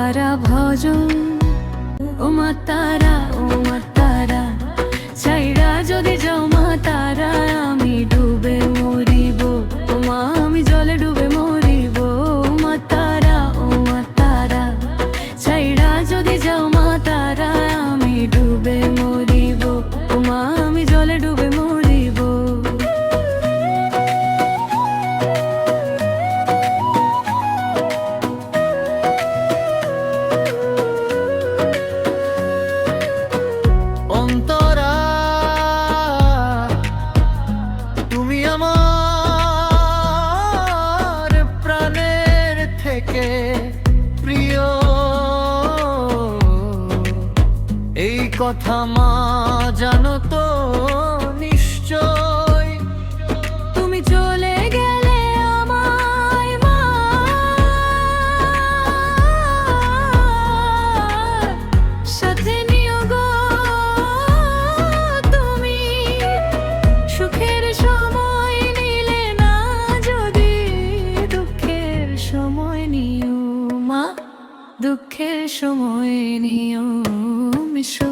তারা ভজন, ও মা তারা, ও মা তারা, ছাইরা যদি যাও মা তারা, আমি ডুবে মরিব, ও মা আমি জলে ডুবে মরিব। ও মা তারা, ও মা তারা, ছাইরা যদি যাও মা তারা, আমি ডুবে মরিব, ও মা আমি জলে ডুবে মরিব। অন্তরা তুমি আমার প্রাণের থেকে প্রিয়, এই কথা মা জানো তো নিশ্চয়। তুমি চলে গেলে আমায় মা, সাথে নিও গো তুমি, সুখের সময় নিলে না যদি, দুঃখের সময় নিও মা, দুঃখের সময় নিও মিশো।